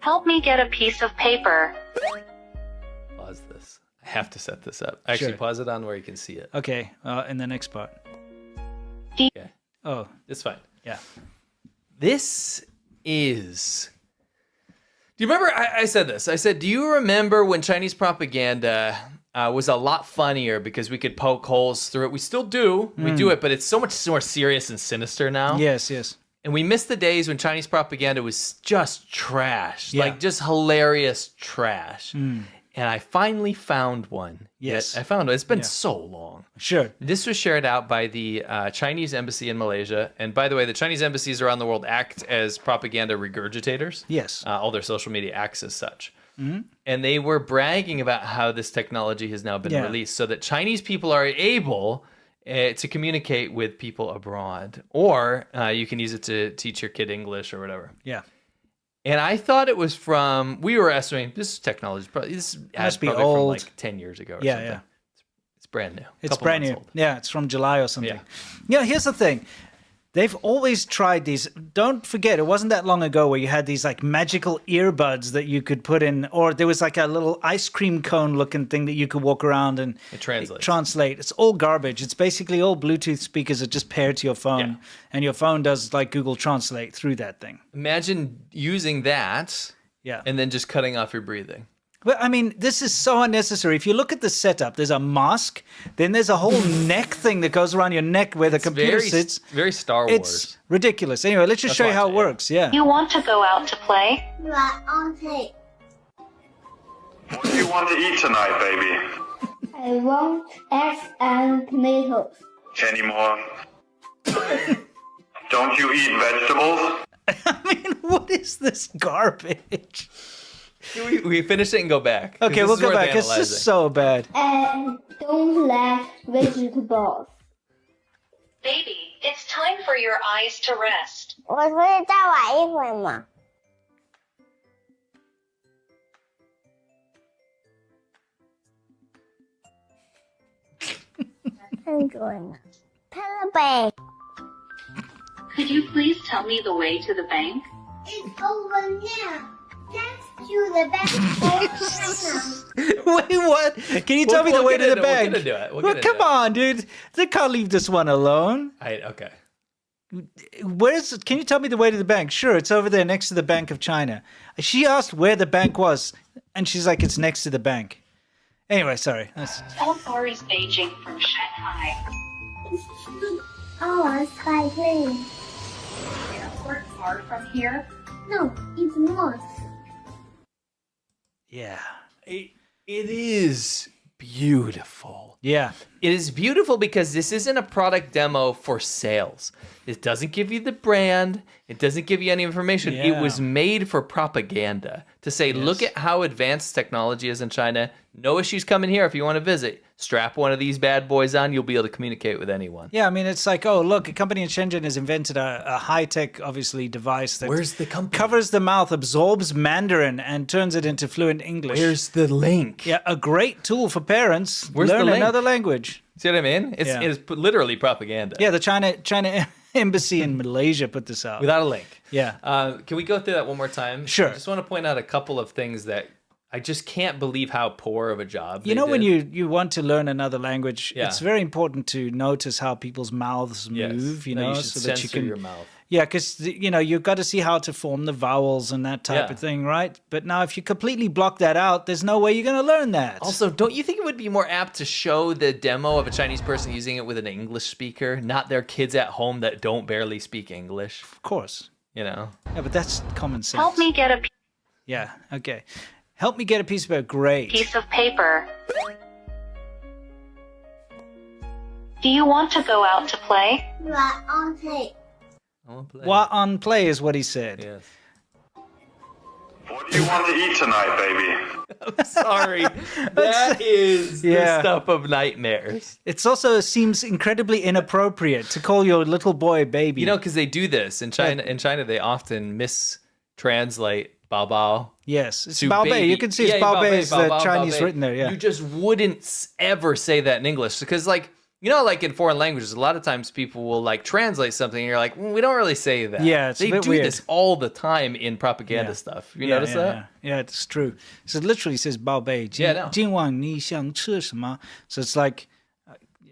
Help me get a piece of paper. Pause this. I have to set this up. Actually, Sure. pause it on where you can see it. Okay, in the next part. Okay. Oh, It's fine. yeah. This is... Do you remember, I said this. I said, do you remember when Chinese propaganda was a lot funnier because we could poke holes through it? We still do. We do it, but it's so much more serious and sinister now. Yes, yes. And we miss the days when Chinese propaganda was just trash, Yeah. like just hilarious trash. And I finally found one. Yes. I found it. It's been so long. Sure. This was shared out by the Chinese embassy in Malaysia. And by the way, the Chinese embassies around the world act as propaganda regurgitators. Yes. All their social media acts as such. And they were bragging about how this technology has now been released so that Chinese people are able to communicate with people abroad. Or you can use it to teach your kid English or whatever. Yeah. And I thought it was from, we were estimating, this technology, this Must be probably old. from like 10 years ago or Yeah, something. yeah. It's brand new. It's Couple brand months new. old. Yeah, it's from July or something. Yeah. Yeah, here's the thing. They've always tried these. Don't forget, it wasn't that long ago where you had these like magical earbuds that you could put in, or there was like a little ice cream cone looking thing that you could walk around and It translates. translate. It's all garbage. It's basically all Bluetooth speakers that just pair to your phone, and your phone does like Google Translate through that thing. Imagine using that Yeah. and then just cutting off your breathing. Well, I mean, this is so unnecessary. If you look at the setup, there's a mask, then there's a whole neck thing that goes around your neck where the computer sits. Very Star Wars. It's ridiculous. Anyway, let's just show you how it watch it, yeah. works. Yeah. You want to go out to play? Right on tape. What do you want to eat tonight, baby? I want eggs and tomatoes. Any more? Don't you eat vegetables? I mean, what is this garbage? We finish it and go back. 'cause Okay, this we'll is go worth back. It's analyzing. just so bad. And don't like vegetables. Baby, it's time for your eyes to rest. 我可以再玩一会吗？看准了，看了呗。 Could you please tell me the way to the bank? It's over now. Thanks to the bank. Wait, what? Can you tell me the way to the bank? We're gonna do it. We're Well, gonna come do it. on, dude. They can't leave this one alone. Okay. Can you tell me the way to the bank? Sure, it's over there next to the Bank of China. She asked where the bank was, and she's like, it's next to the bank. Anyway, sorry. How far is Beijing from Shanghai? It's 2 hours by train. Airport far from here? No, it's not. Yeah. It is beautiful. Yeah. It is beautiful because this isn't a product demo for sales. It doesn't give you the brand. It doesn't give you any information. It Yeah. was made for propaganda to say, look at how advanced technology is in China. No issues coming here if you want to visit. Strap one of these bad boys on. You'll be able to communicate with anyone. Yeah, I mean, it's like, oh, look, a company in Shenzhen has invented a high-tech, obviously, device that Where's the company? covers the mouth, absorbs Mandarin, and turns it into fluent English. Where's the link? Yeah, a great tool for parents. Where's the Learn link? another language. See what I mean? It's, Yeah. it's literally propaganda. Yeah, the China embassy in Malaysia put this out. Without a link. Yeah. Can we go through that one more time? Sure. I just want to point out a couple of things that I just can't believe how poor of a job You they know, when did. you want to learn another language, Yeah. it's very important to notice how people's mouths Yes. move, you No, know, you should so that you censor can... your mouth. Yeah, because, you know, you've got to see how to form the vowels and that type Yeah. of thing, right? But now if you completely block that out, there's no way you're going to learn that. Also, don't you think it would be more apt to show the demo of a Chinese person using it with an English speaker, not their kids at home that don't barely speak English? Of course. You know? Yeah, but that's common sense. Help me get a Yeah, okay. Help me get a piece of it. Great. piece of paper. Do you want to go out to play? Right on tape. I wanna play. What on play is what he said. Yes. What do you want to eat tonight, baby? Sorry. That is Yeah. the stuff of nightmares. It also seems incredibly inappropriate to call your little boy baby. You know, because they do this in China. In China, they often mistranslate bao bao. yes, it's to Bao Bei. baby. You can see it's Yeah, Bao Bei is bao the bao, Chinese bao bei. written there, yeah. You just wouldn't ever say that in English because, like, You know, like in foreign languages, a lot of times people will like translate something and you're like, we don't really say that. Yeah, it's a they bit do weird. this all the time in propaganda stuff. You notice that? Yeah, it's true. So it literally says 宝贝, Yeah, I know. 今晚你想吃什么? So it's like,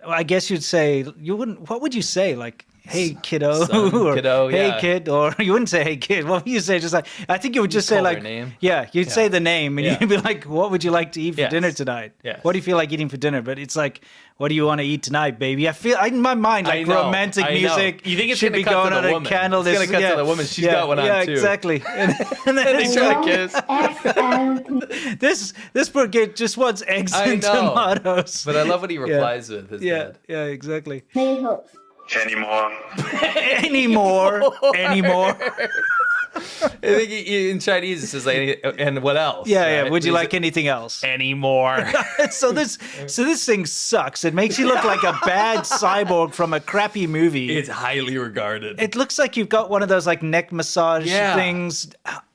I guess you'd say, what would you say? Like, hey kiddo, Son, or kiddo, hey yeah. kid, or you wouldn't say hey kid. What would you say? Just like, I think you would just say call their like, name. yeah, you'd say the name and Yeah. you'd be like, what would you like to eat for Yes. dinner tonight? Yes. What do you feel like eating for dinner? But it's like, what do you want to eat tonight, baby? I feel in my mind like I know, romantic I know. music. You think it's should gonna be cut to going the on a woman. candle. It's gonna cut to the woman. She's got one on, yeah, too. exactly. And then They try to kiss. this poor kid just wants eggs I and know. tomatoes. But I love what he replies with. His dad. Yeah, exactly. Tomatoes. Anymore. Anymore. I think in Chinese it says like, and what else? Yeah. right? Would you But like anything else? anymore? So this thing sucks. It makes you look like a bad cyborg from a crappy movie. It's highly regarded. It looks like you've got one of those like neck massage Yeah. things.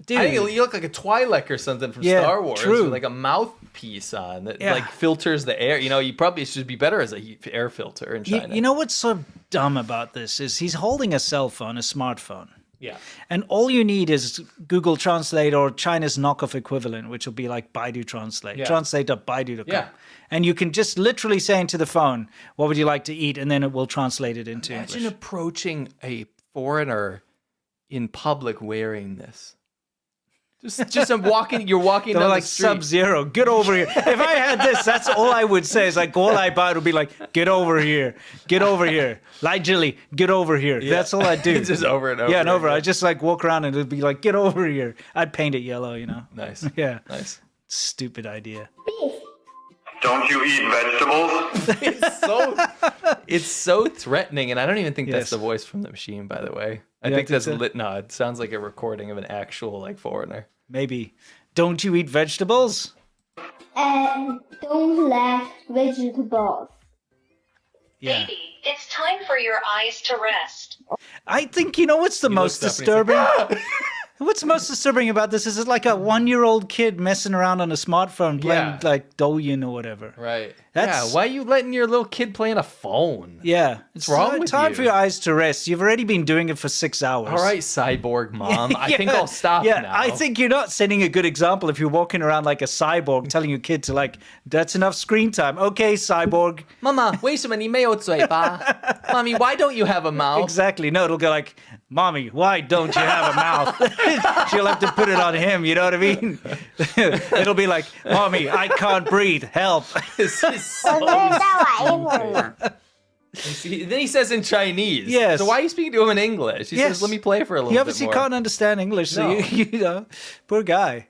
Dude. I think you look like a Twi'lek or something from Yeah, Star Wars true. with like a mouthpiece on that Yeah. like filters the air. You know, you probably should be better as a air filter in China. You know what's so dumb about this is he's holding a cell phone, a smartphone. Yeah. And all you need is Google Translate or China's knockoff equivalent, which will be like Baidu Translate. Yeah. Translate.baidu.com. Yeah. And you can just literally say into the phone, what would you like to eat? And then it will translate it into Imagine English. approaching a foreigner in public wearing this. Just I'm walking. You're walking They're down like the street. Sub-Zero, get over here. If I had this, that's all I would say. Is like, all I buy would be like, get over here. Get over here. Lai Jili, get over here. Yeah. That's all I do. It's just over and over. Yeah, and over. again. I just like walk around and it'd be like, get over here. I'd paint it yellow, you know. Nice. Yeah. Nice. Stupid idea. Don't you eat vegetables? It's so threatening, and I don't even think that's Yes. the voice from the machine. By the way, I Yeah, think I that's think so. no. It sounds like a recording of an actual like foreigner. Maybe. Don't you eat vegetables? And don't like vegetables. Yeah. Baby, it's time for your eyes to rest. I think, you know what's the most looks up and he's like, disturbing? What's most disturbing about this is it's like a 1-year-old kid messing around on a smartphone playing Yeah. like Douyin or whatever. Right. That's- Yeah. Why are you letting your little kid play on a phone? Yeah. It's wrong with time you? for your eyes to rest. You've already been doing it for 6 hours. All right, cyborg mom. I think Yeah. I'll stop Yeah, now. I think you're not setting a good example if you're walking around like a cyborg telling your kid to like, that's enough screen time. Okay, cyborg. Mama, 为什么你没有嘴巴? Mommy, why don't you have a mouth? Exactly. No, it'll go like, Mommy, why don't you have a mouth? She'll have to put it on him, you know what I mean? It'll be like, Mommy, I can't breathe. Help. This is so Then he says in Chinese. Yes. So why are you speaking to him in English? He Yes. says, let me play for a little He bit obviously more. can't understand English, so No. you know, poor guy.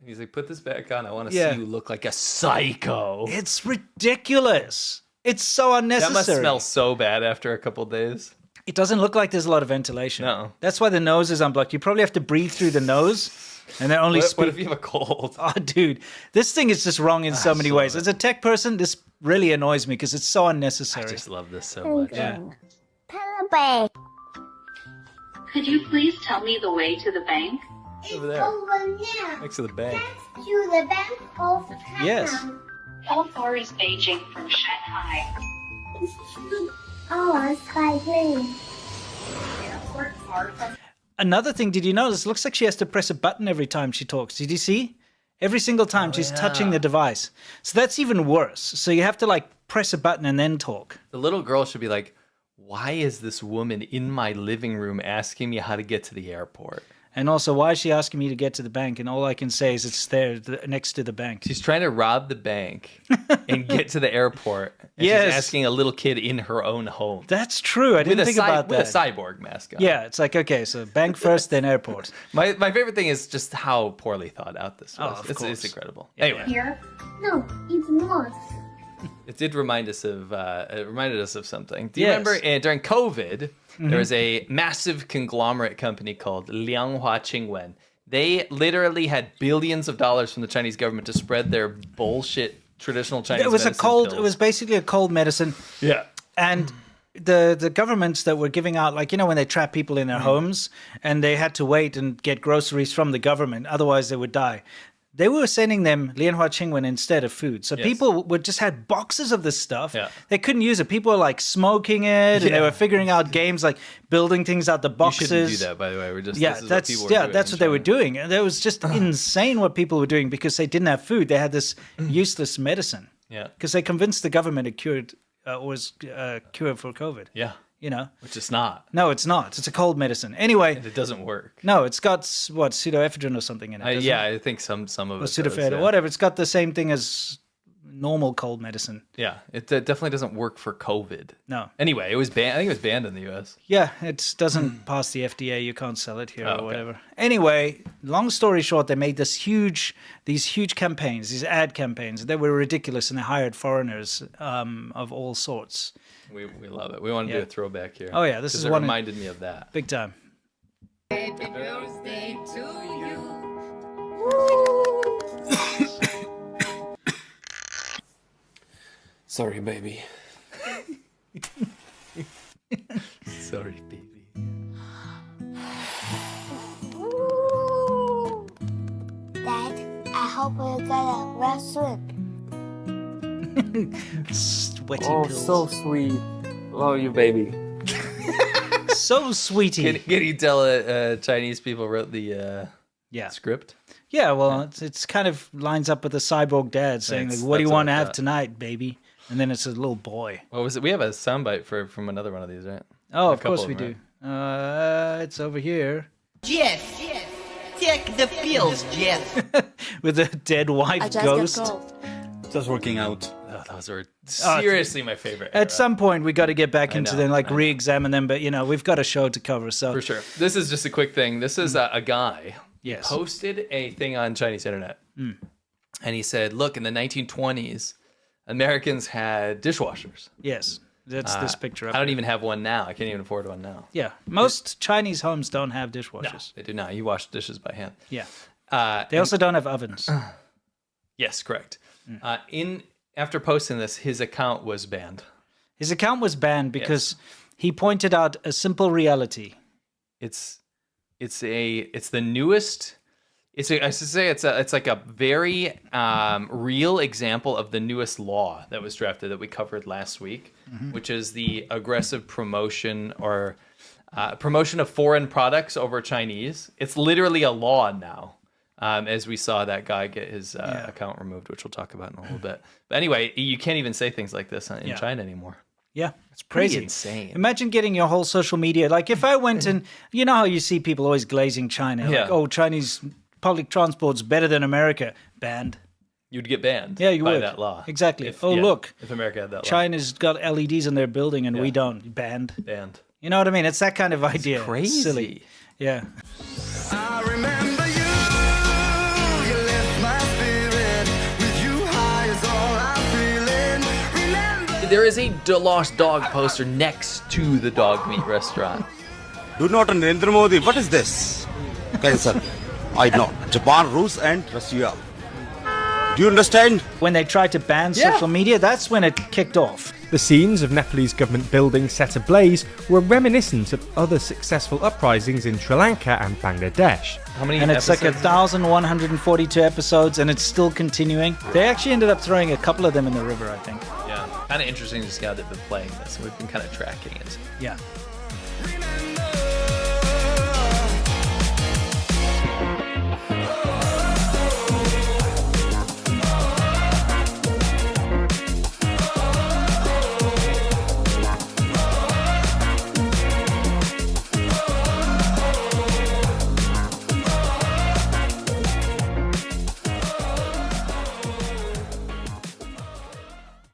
He's like, put this back on. I want to Yeah. see you look like a psycho. It's ridiculous. It's so That unnecessary. must smell so bad after a couple days. It doesn't look like there's a lot of ventilation. No. That's why the nose is unblocked. You probably have to breathe through the nose and then only What speak. if you have a cold? Oh, dude, this thing is just wrong in so many so ways. bad. As a tech person, this really annoys me because it's so unnecessary. I just love this so much. Yeah. Could you please tell me the way to the bank? Over there. Over there. Next to the bank. Next to the Bank of China. Yes. How far is Beijing from Shanghai? It's 2 hours by plane. Airport far from Another thing, did you notice? Looks like she has to press a button every time she talks. Did you see? Every single time she's touching the device. So that's even worse. So you have to like press a button and then talk. The little girl should be like, why is this woman in my living room asking me how to get to the airport? And also, why is she asking me to get to the bank? And all I can say is it's there next to the bank. She's trying to rob the bank and get to the airport. And Yes. she's asking a little kid in her own home. That's true. I didn't think about with that. a cyborg mask on. Yeah, it's like, okay, so bank first, then airport. My favorite thing is just how poorly thought out this was. Oh, of It's course. incredible. Yeah, Anyway, here. No, it's not. it did remind us of it reminded us of something. Do you Yes. remember during COVID there was a massive conglomerate company called Lianghua Qingwen. They literally had billions of dollars from the Chinese government to spread their bullshit traditional Chinese. It was a medicine cold. It pills. was basically a cold medicine, yeah. and the governments that were giving out, like, you know, when they trap people in their homes and they had to wait and get groceries from the government, otherwise they would die. they were sending them Lianhua Qingwen instead of food. So Yes. people would just had boxes of this stuff. Yeah. They couldn't use it. People were like smoking it, and they Yeah. were figuring out games like building things out the You boxes. shouldn't do that, by the way. We're just Yeah, this is that's what people were doing that's in what they were China. doing. And it was just insane what people were doing because they didn't have food. They had this useless medicine. Yeah. Because they convinced the government it cured was cure for COVID. Yeah. You know, Which is not. no, it's not. It's a cold medicine. Anyway, It doesn't work. no, it's got what pseudoephedrine or something in it. doesn't Yeah, it? I think some of Or it does, Sudafed or yeah. whatever. It's got the same thing as normal cold medicine. Yeah, it definitely doesn't work for COVID. No. Anyway, it was banned. I think it was banned in the U.S. Yeah, it doesn't pass the FDA. You can't sell it here Oh, or okay. whatever. Anyway, long story short, they made these huge campaigns, these ad campaigns. They were ridiculous, and they hired foreigners of all sorts. We love it. We want to do Yeah. a throwback here. Oh, yeah, this 'cause is it one- reminded me of that. Big time. Sorry, baby. Sorry, baby. Dad, I hope we'll get a rest soon. Sweaty Oh, pills. so sweet. Love you, baby. So sweetie. Can you tell Chinese people wrote the Yeah. script? Yeah, well, it's kind of lines up with the cyborg dad saying, That's- like, what do you that's what want to I have thought. tonight, baby? And then it's a little boy. What was it? We have a soundbite from another one of these, right? Oh, A of course couple we of do. them, It's over here Jeff, take the pills, Jeff. with a dead wife ghost. Just working out. Oh, those were seriously my favorite. At era. some point, we got to get back into know, them, like I know. re-examine them. But, we've got a show to cover. So, For sure. This is just a quick thing. This is a guy yes. posted a thing on Chinese internet. And he said, look, in the 1920s, Americans had dishwashers. Yes. That's this picture. Up I don't here. even have one now. I can't even afford one now. Yeah. Most Chinese homes don't have No, dishwashers. they do not. You wash dishes by hand. Yeah. Uh, They also don't have ovens. yes, correct. After posting this, his account was banned. His account was banned because he pointed out a simple reality. It's the newest. I should say it's like a very real example of the newest law that was drafted that we covered last week, which is the aggressive promotion or promotion of foreign products over Chinese. It's literally a law now. As we saw that guy get his account removed, which we'll talk about in a little bit. But anyway, you can't even say things like this in China anymore. Yeah, it's Pretty crazy. insane. Imagine getting your whole social media. Like if I went and you know how you see people always glazing China, like, Yeah. oh, Chinese public transport's better than America. Banned. You'd get banned Yeah, you by would. that law. Exactly. Look, If America had that law. China's got LEDs in their building and we Yeah. don't. Banned. Banned. You know what I mean? It's that kind of idea. Crazy. Silly. Yeah. I remember you. You left my spirit. With you high is all I'm feeling. Remember. There is a lost dog poster next to the dog meat restaurant. Do not Narendra Modi. What is this? Cancer. I know. Japan, Rus and Russia. Do you understand? When they tried to ban social media, that's when it kicked off. The scenes of Nepalese government buildings set ablaze were reminiscent of other successful uprisings in Sri Lanka and Bangladesh. How many And it's like episodes? 1,142 episodes, and it's still continuing. They actually ended up throwing a couple of them in the river, I think. Yeah. Kind of interesting just how they've been playing this. We've been kind of tracking it. Yeah.